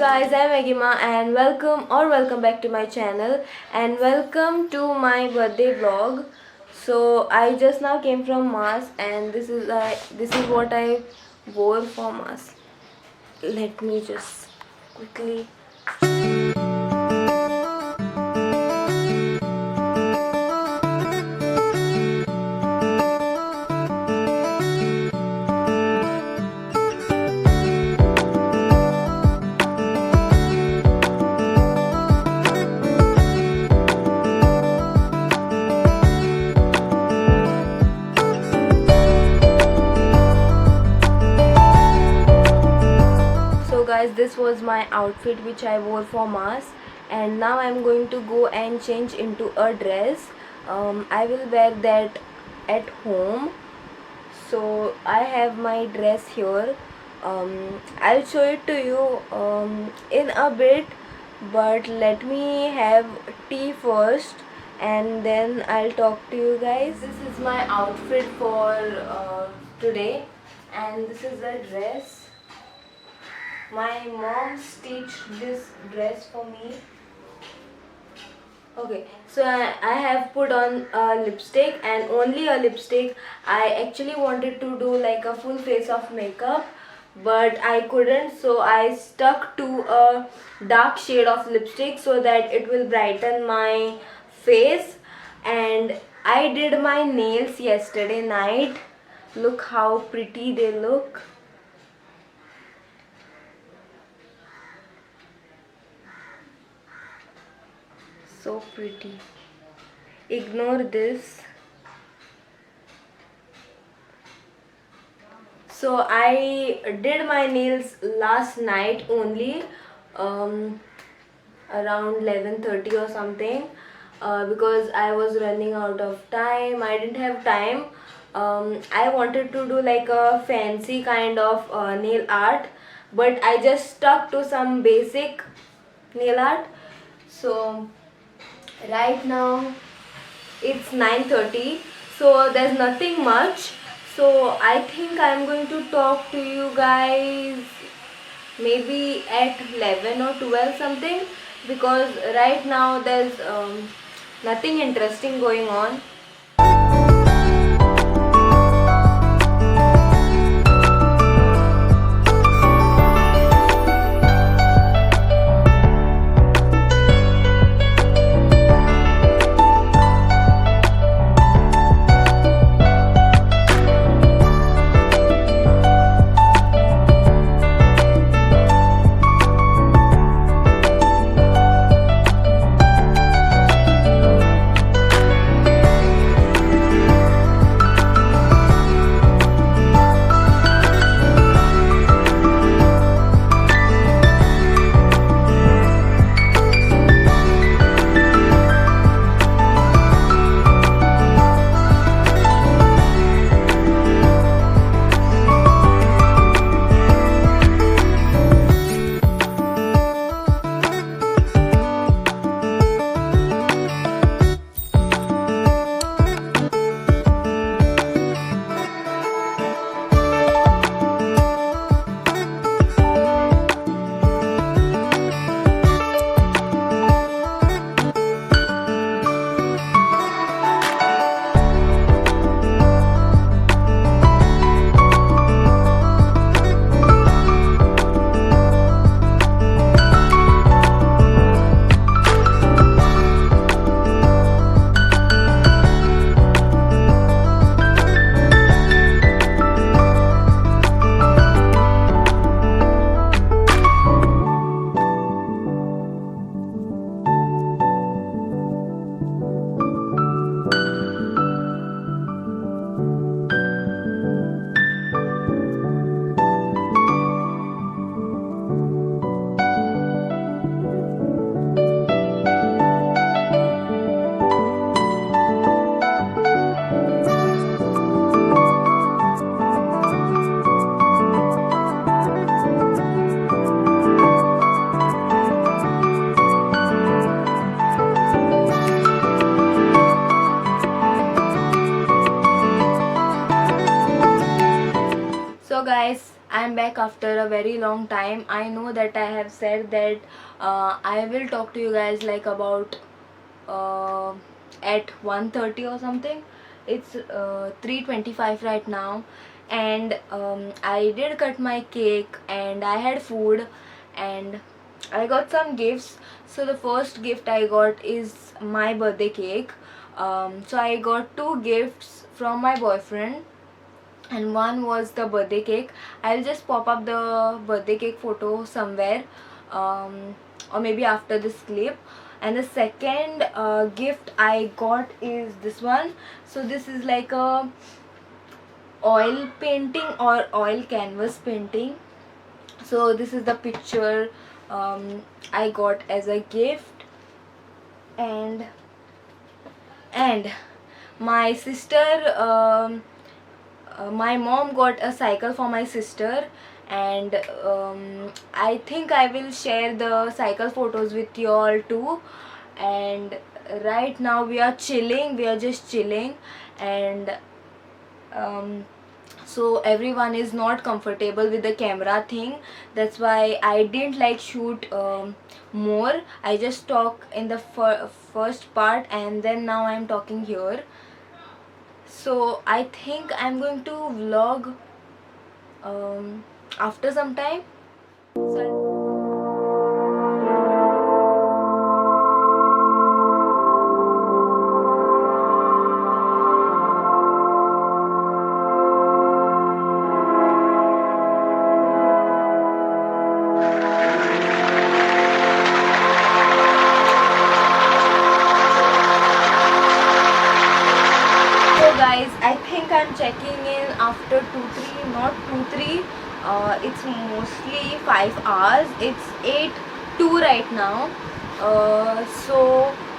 guys, I'm Agima and welcome back to my channel and welcome to my birthday vlog. So I just now came from mass and this is what I wore for mass. Let me just quickly. So guys, this was my outfit which I wore for mass, and now I'm going to go and change into a dress. I will wear that at home. So I have my dress here. I'll show it to you in a bit, but let me have tea first and then I'll talk to you guys. This is my outfit for today, and this is the dress. My mom stitched this dress for me. Okay, so I have put on a lipstick and only a lipstick. I actually wanted to do like a full face of makeup, but I couldn't, so I stuck to a dark shade of lipstick so that it will brighten my face. And I did my nails yesterday night. Look how pretty they look. So pretty. Ignore this. So I did my nails last night only, around 11:30 or something, because I was running out of time. I didn't have time. I wanted to do like a fancy kind of nail art, but I just stuck to some basic nail art. So right now it's 9:30, so there's nothing much. So I think I'm going to talk to you guys maybe at 11 or 12 something, because right now there's nothing interesting going on. I'm back after a very long time. I know that I have said that I will talk to you guys like about uh, at 1:30 or something. It's 3:25 right now, and I did cut my cake and I had food and I got some gifts. So the first gift I got is my birthday cake. So I got two gifts from my boyfriend, and one was the birthday cake. I'll just pop up the birthday cake photo somewhere, or maybe after this clip. And the second gift I got is this one. So this is like a oil painting or oil canvas painting. So this is the picture I got as a gift. And my sister, my mom got a cycle for my sister, and I think I will share the cycle photos with you all too. And right now we are chilling, we are just chilling, and so everyone is not comfortable with the camera thing. That's why I didn't like shoot more. I just talk in the first part, and then now I'm talking here. So I think I'm going to vlog after some time. So guys, I think I'm checking in after 2-3, not 2-3. It's mostly 5 hours. It's 8-2 right now. So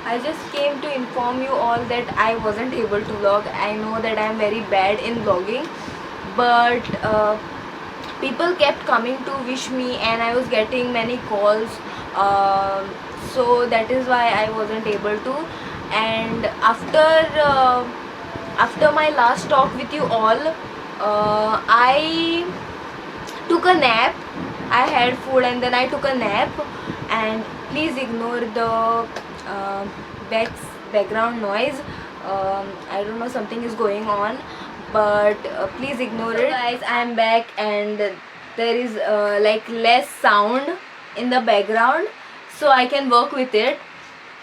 I just came to inform you all that I wasn't able to vlog. I know that I'm very bad in vlogging, but people kept coming to wish me and I was getting many calls. So that is why I wasn't able to. And after my last talk with you all, I took a nap. I had food and then I took a nap. And please ignore the background noise. I don't know, something is going on, but please ignore it. Guys, I'm back and there is like less sound in the background, so I can work with it.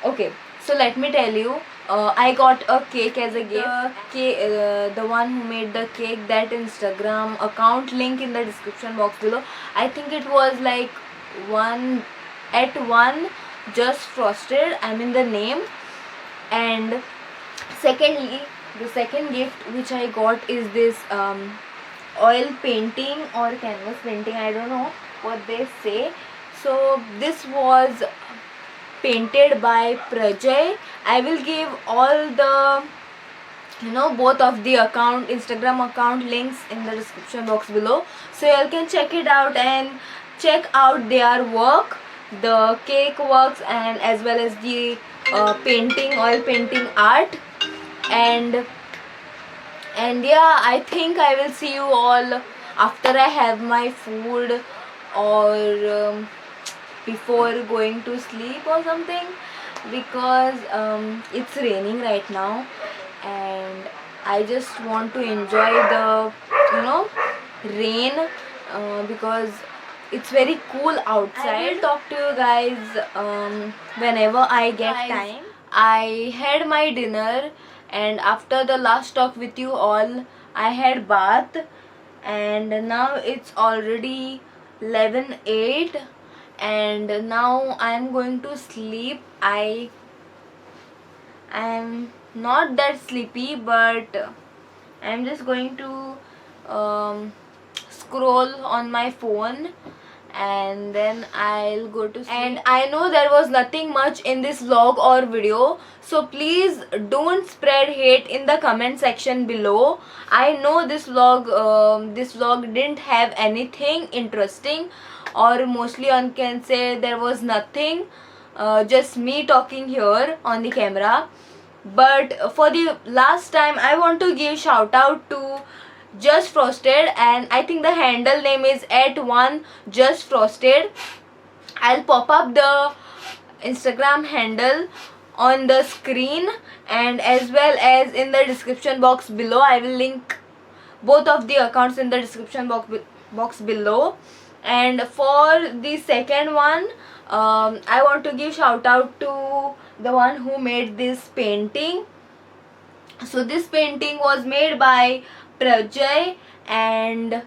Okay, so let me tell you, I got a cake as a gift. The one who made the cake, that Instagram account link in the description box below. I think it was like one just frosted, I mean the name. And secondly, the second gift which I got is this oil painting or canvas painting, I don't know what they say. So this was painted by Prajay. I will give all the both of the Instagram account links in the description box below, so you all can check it out and check out their work, the cake works, and as well as the oil painting art. And yeah, I think I will see you all after I have my food, or before going to sleep or something, because it's raining right now and I just want to enjoy the rain, because it's very cool outside. I will talk to you guys whenever I get time. I had my dinner, and after the last talk with you all, I had bath, and now it's already 11:08, and now I'm going to sleep. I'm not that sleepy, but I'm just going to scroll on my phone, and then I'll go to sleep. And I know there was nothing much in this vlog or video, so please don't spread hate in the comment section below. I know this vlog didn't have anything interesting, or mostly one can say there was nothing, just me talking here on the camera. But for the last time, I want to give shout out to Just Frosted, and I think the handle name is @1justfrosted. I'll pop up the Instagram handle on the screen, and as well as in the description box below. I will link both of the accounts in the description box below. And for the second one, I want to give shout out to the one who made this painting. So this painting was made by Prajay, and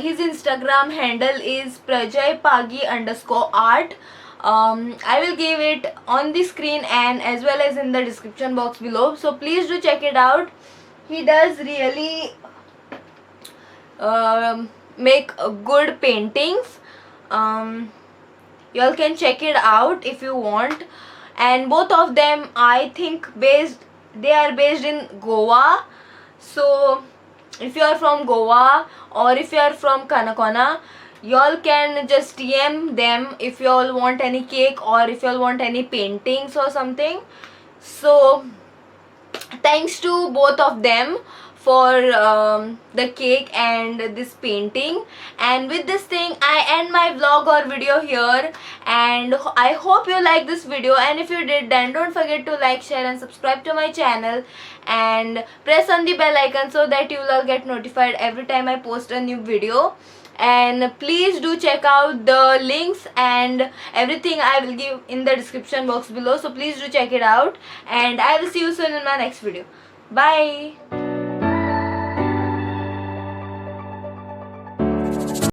his Instagram handle is prajaypagi_art. I will give it on the screen and as well as in the description box below, so please do check it out. He does really make good paintings. You all can check it out if you want. And both of them, I think, they are based in Goa. So if you are from Goa or if you are from Kanakona, you all can just DM them if you all want any cake or if you all want any paintings or something. So thanks to both of them for the cake and this painting. And with this thing, I end my vlog or video here, and I hope you like this video. And if you did, then don't forget to like, share and subscribe to my channel, and press on the bell icon so that you will all get notified every time I post a new video. And please do check out the links and everything I will give in the description box below, so please do check it out, and I will see you soon in my next video. Bye.